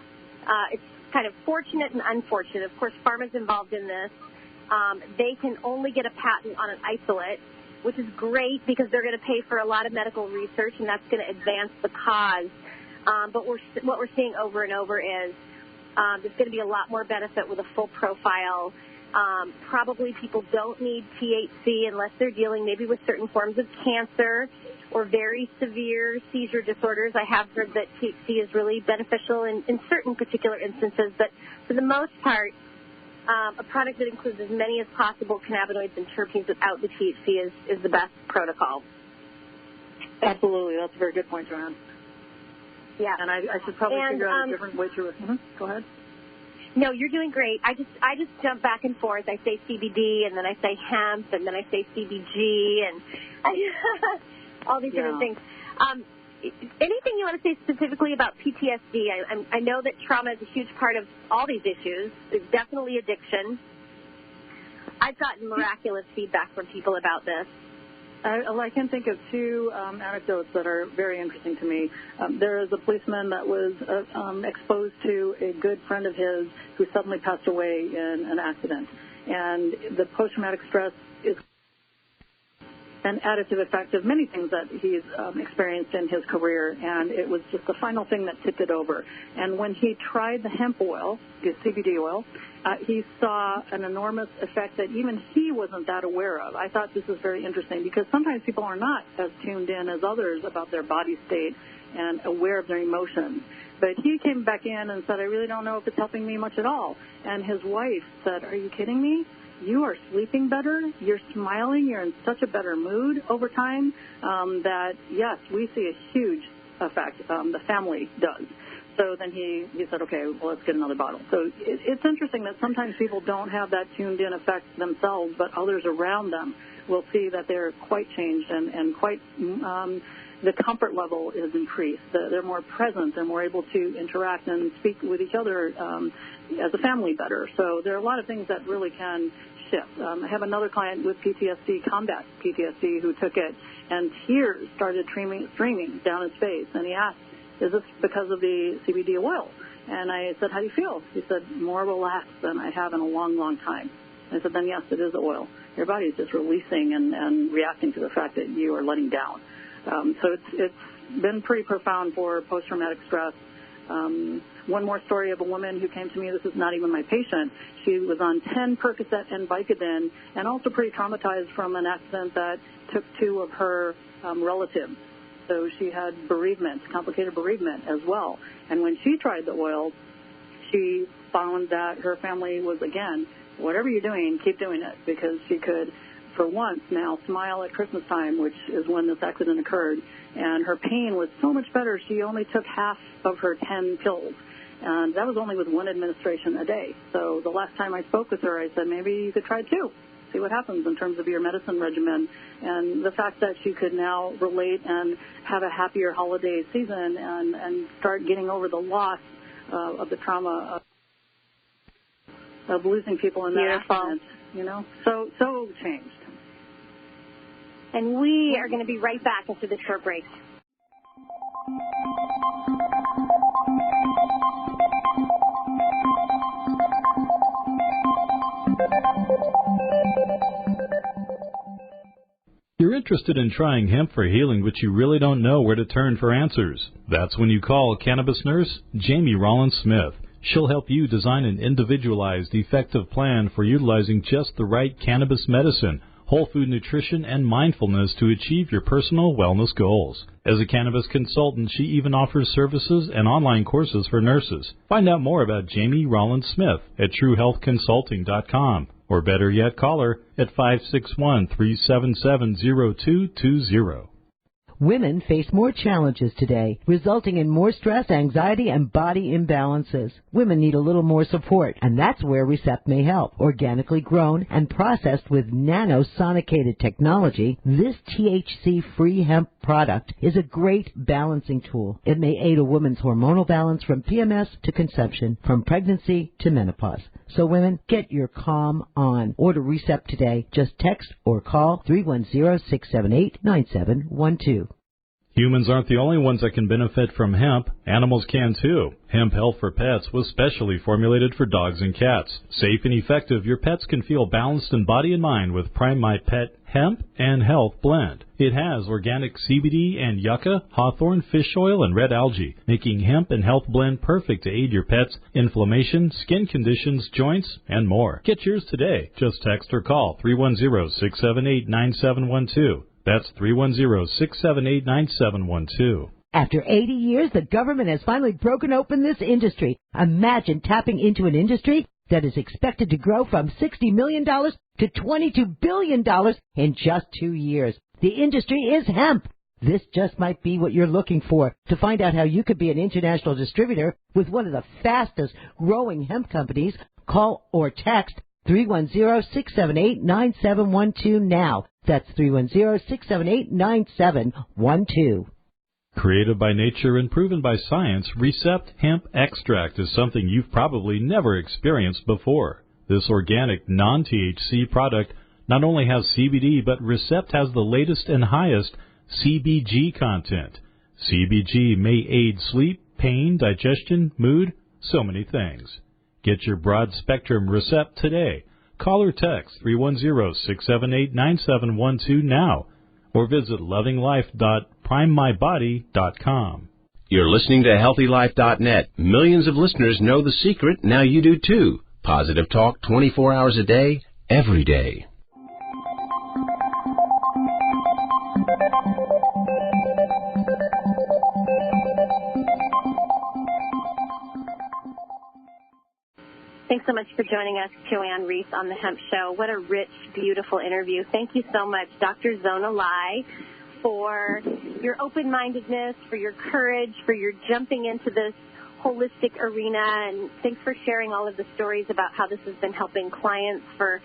it's kind of fortunate and unfortunate. Of course, pharma's involved in this. They can only get a patent on an isolate, which is great because they're going to pay for a lot of medical research, and that's going to advance the cause. But what we're seeing over and over is there's going to be a lot more benefit with a full profile. Probably people don't need THC unless they're dealing maybe with certain forms of cancer or very severe seizure disorders. I have heard that THC is really beneficial in certain particular instances, but for the most part, a product that includes as many as possible cannabinoids and terpenes without the THC is the best protocol. Absolutely. That's a very good point, Joanne. Yeah. And I should probably figure out a different way to... Go ahead. No, you're doing great. I just jump back and forth. I say CBD, and then I say hemp, and then I say CBG, and all these different things. Anything you want to say specifically about PTSD? I know that trauma is a huge part of all these issues. There's definitely addiction. I've gotten miraculous feedback from people about this. I can think of two anecdotes that are very interesting to me. There is a policeman that was exposed to a good friend of his who suddenly passed away in an accident. And the post-traumatic stress is an additive effect of many things that he's experienced in his career, and it was just the final thing that tipped it over. And when he tried the hemp oil, the CBD oil, he saw an enormous effect that even he wasn't that aware of. I thought this was very interesting because sometimes people are not as tuned in as others about their body state and aware of their emotions. But he came back in and said, I really don't know if it's helping me much at all. And his wife said, are you kidding me? You are sleeping better, you're smiling, you're in such a better mood over time that, yes, we see a huge effect. The family does. So then he said, okay, well, let's get another bottle. So it's interesting that sometimes people don't have that tuned-in effect themselves, but others around them will see that they're quite changed and quite the comfort level is increased. They're more present. They're more able to interact and speak with each other as a family better. So there are a lot of things that really can shift. I have another client with PTSD, combat PTSD, who took it, and tears started streaming down his face. And he asked, is this because of the CBD oil? And I said, how do you feel? He said, more relaxed than I have in a long, long time. I said, then yes, it is the oil. Your body is just releasing and reacting to the fact that you are letting down. So it's been pretty profound for post-traumatic stress. One more story of a woman who came to me. This is not even my patient. She was on 10 Percocet and Vicodin and also pretty traumatized from an accident that took two of her relatives. So she had bereavement, complicated bereavement as well. And when she tried the oil, she found that her family was, again, whatever you're doing, keep doing it, because she could, for once now, smile at Christmas time, which is when this accident occurred. And her pain was so much better, she only took half of her 10 pills. And that was only with one administration a day. So the last time I spoke with her, I said, maybe you could try two. See what happens in terms of your medicine regimen. And the fact that she could now relate and have a happier holiday season and start getting over the loss of the trauma of losing people in that accident, you know, so changed. And we are going to be right back after this short break. You're interested in trying hemp for healing, but you really don't know where to turn for answers. That's when you call cannabis nurse Jamie Rollins Smith. She'll help you design an individualized, effective plan for utilizing just the right cannabis medicine, whole food nutrition, and mindfulness to achieve your personal wellness goals. As a cannabis consultant, she even offers services and online courses for nurses. Find out more about Jamie Rollins Smith at TrueHealthConsulting.com. Or better yet, call her at 561-377-0220. Women face more challenges today, resulting in more stress, anxiety, and body imbalances. Women need a little more support, and that's where Recept may help. Organically grown and processed with nanosonicated technology, this THC-free hemp product is a great balancing tool. It may aid a woman's hormonal balance from PMS to conception, from pregnancy to menopause. So women, get your calm on. Order Recept today. Just text or call 310-678-9712. Humans aren't the only ones that can benefit from hemp. Animals can too. Hemp Health for Pets was specially formulated for dogs and cats. Safe and effective, your pets can feel balanced in body and mind with Prime My Pet Hemp and Health Blend. It has organic CBD and yucca, hawthorn, fish oil, and red algae, making Hemp and Health Blend perfect to aid your pet's inflammation, skin conditions, joints, and more. Get yours today. Just text or call 310-678-9712. That's 310-678-9712. After 80 years, the government has finally broken open this industry. Imagine tapping into an industry that is expected to grow from $60 million to $22 billion in just 2 years. The industry is hemp. This just might be what you're looking for. To find out how you could be an international distributor with one of the fastest growing hemp companies, call or text 310-678-9712 now. That's 310-678-9712. Created by nature and proven by science, Recept Hemp Extract is something you've probably never experienced before. This organic, non-THC product not only has CBD, but Recept has the latest and highest CBG content. CBG may aid sleep, pain, digestion, mood, so many things. Get your broad-spectrum Recept today. Call or text 310-678-9712 now, or visit lovinglife.primemybody.com. You're listening to HealthyLife.net. Millions of listeners know the secret. Now you do too. Positive talk 24 hours a day, every day. Thanks so much for joining us, Joanne Reese, on The Hemp Show. What a rich, beautiful interview. Thank you so much, Dr. Zona Lai, for your open-mindedness, for your courage, for your jumping into this holistic arena, and thanks for sharing all of the stories about how this has been helping clients for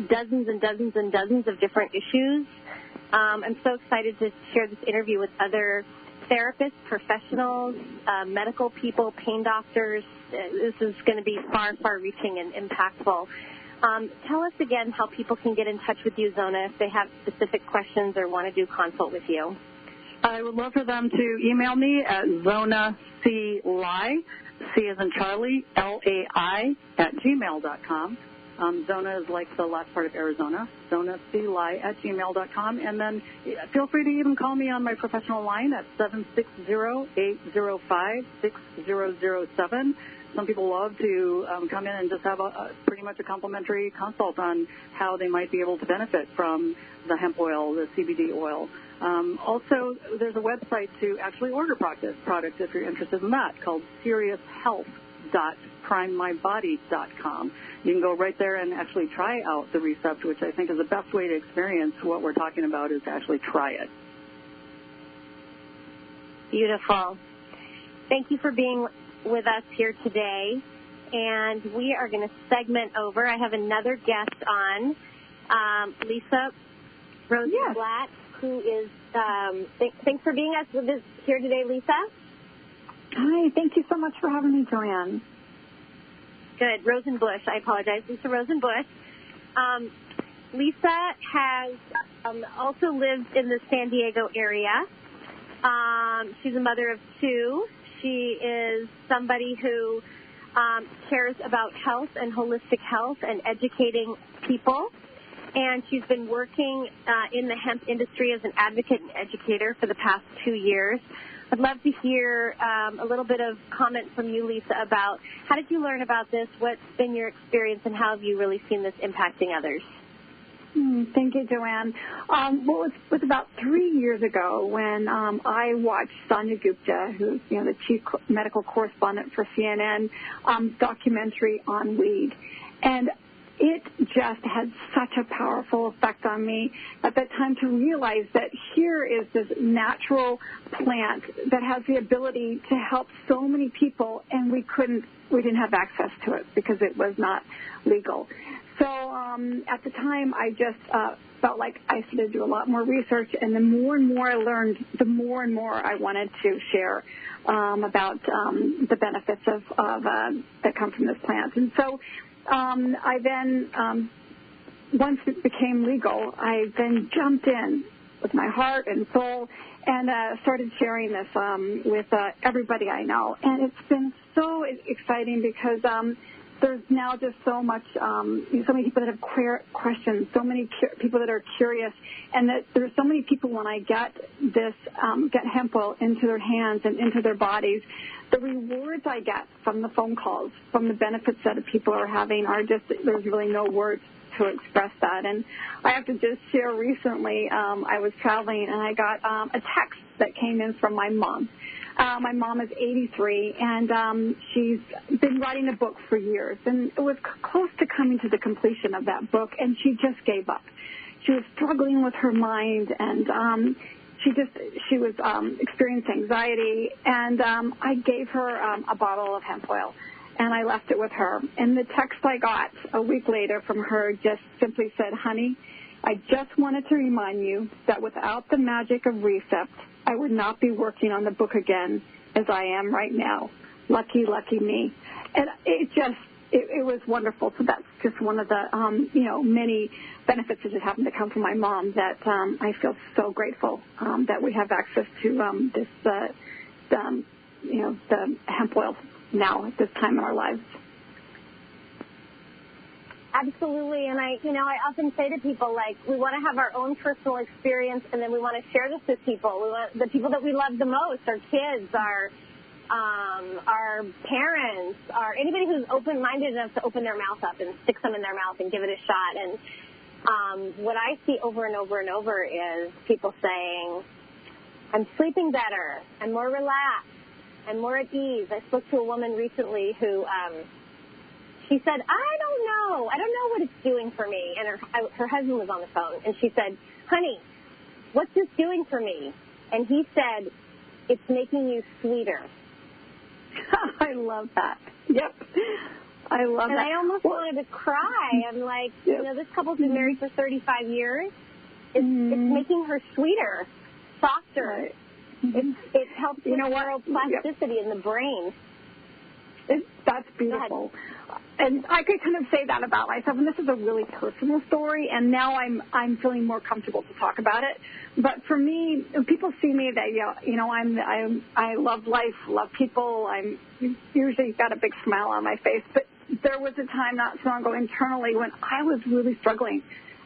dozens and dozens and dozens of different issues. I'm so excited to share this interview with other therapists, professionals, medical people, pain doctors. This is going to be far, far-reaching and impactful. Tell us again how people can get in touch with you, Zona, if they have specific questions or want to do consult with you. I would love for them to email me at Zona C Lai, C as in Charlie, Lai @gmail.com. Zona is like the last part of Arizona, zonaclai@gmail.com. And then feel free to even call me on my professional line at 760-805-6007. Some people love to come in and just have pretty much a complimentary consult on how they might be able to benefit from the hemp oil, the CBD oil. Also, there's a website to actually order products if you're interested in that, called serioushealth.primemybody.com. You can go right there and actually try out the Recept, which I think is the best way to experience what we're talking about, is to actually try it. Beautiful. Thank you for being with us here today. And we are going to segment over. I have another guest on, Lisa Rosenblatt, who is, thanks for being with us here today, Lisa. Hi, thank you so much for having me, Joanne. Good. Rosenbush. I apologize. Lisa Rosenbush. Lisa has also lived in the San Diego area. She's a mother of two. She is somebody who cares about health and holistic health and educating people. And she's been working in the hemp industry as an advocate and educator for the past 2 years. I'd love to hear a little bit of comment from you, Lisa, about how did you learn about this, what's been your experience, and how have you really seen this impacting others? Thank you, Joanne. Well, it was about 3 years ago when I watched Sonia Gupta, who's the chief medical correspondent for CNN, documentary on weed. And it just had such a powerful effect on me at that time to realize that here is this natural plant that has the ability to help so many people, and we didn't have access to it because it was not legal. So at the time, I just felt like I should do a lot more research, and the more and more I learned, the more and more I wanted to share about the benefits of that come from this plant. And so I then, once it became legal, I then jumped in with my heart and soul and started sharing this with everybody I know. And it's been so exciting because there's now just so much, so many people that have questions, so many people that are curious, and that there's so many people when I get this, get hemp oil into their hands and into their bodies, the rewards I get from the phone calls, from the benefits that people are having are just, there's really no words to express that. And I have to just share recently, I was traveling and I got a text that came in from my mom. My mom is 83, and she's been writing a book for years, and it was close to coming to the completion of that book, and she just gave up. She was struggling with her mind, and she was experiencing anxiety, and I gave her a bottle of hemp oil, and I left it with her. And the text I got a week later from her just simply said, "Honey, I just wanted to remind you that without the magic of Recept, I would not be working on the book again as I am right now. Lucky, lucky me." And it was wonderful. So that's just one of the, many benefits that just happened to come from my mom that I feel so grateful that we have access to the hemp oil now at this time in our lives. Absolutely, and I often say to people, like, we want to have our own personal experience, and then we want to share this with people. We want the people that we love the most, our kids, our parents, anybody who's open-minded enough to open their mouth up and stick some in their mouth and give it a shot. And what I see over and over and over is people saying, "I'm sleeping better, I'm more relaxed, I'm more at ease." I spoke to a woman recently who she said, I don't know what it's doing for me. And her husband was on the phone, and she said, "Honey, what's this doing for me?" And he said, "It's making you sweeter." I love that. Yep. I love that. And I almost wanted to cry. I'm like, this couple's been married for 35 years. It's making her sweeter, softer. Right. It helps with neuroplasticity in the brain. That's beautiful. And I could kind of say that about myself, and this is a really personal story, and now I'm feeling more comfortable to talk about it. But for me, people see me that I love life, love people. I'm usually got a big smile on my face, but there was a time not so long ago internally when I was really struggling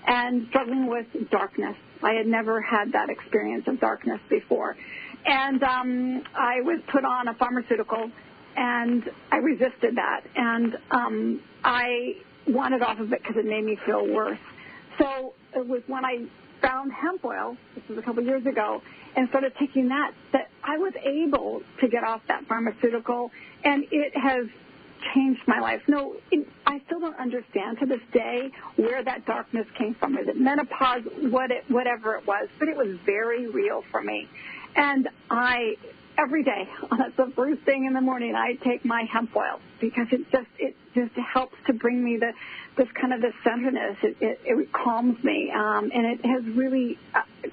with darkness. I had never had that experience of darkness before, and I was put on a pharmaceutical. And I resisted that, and I wanted off of it because it made me feel worse. So it was when I found hemp oil, this was a couple years ago, and started taking that I was able to get off that pharmaceutical, and it has changed my life. I still don't understand to this day where that darkness came from. Is it menopause, whatever it was, but it was very real for me. And every day, that's the first thing in the morning, I take my hemp oil because it just helps to bring me this centeredness. It calms me, and it has really,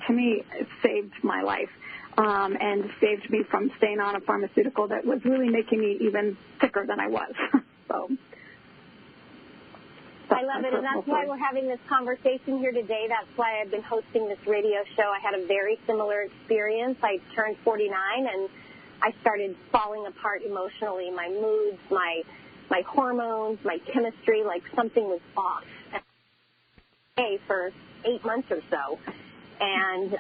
to me, saved my life and saved me from staying on a pharmaceutical that was really making me even sicker than I was. So. I love it, and that's why we're having this conversation here today. That's why I've been hosting this radio show. I had a very similar experience. I turned 49, and I started falling apart emotionally. My moods, my hormones, my chemistry, like something was off. For 8 months or so. And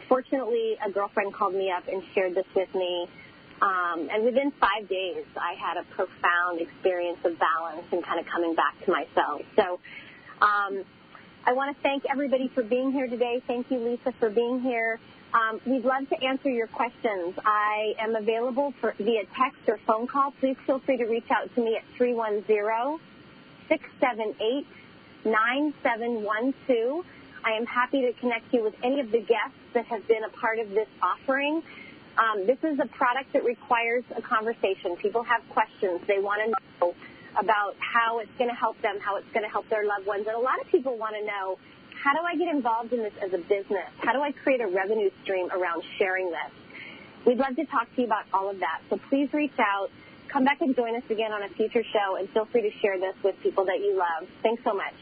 fortunately, a girlfriend called me up and shared this with me. And within 5 days, I had a profound experience of balance and kind of coming back to myself. So I want to thank everybody for being here today. Thank you, Lisa, for being here. We'd love to answer your questions. I am available via text or phone call. Please feel free to reach out to me at 310-678-9712. I am happy to connect you with any of the guests that have been a part of this offering. This is a product that requires a conversation. People have questions. They want to know about how it's going to help them, how it's going to help their loved ones. And a lot of people want to know, how do I get involved in this as a business? How do I create a revenue stream around sharing this? We'd love to talk to you about all of that. So please reach out. Come back and join us again on a future show, and feel free to share this with people that you love. Thanks so much.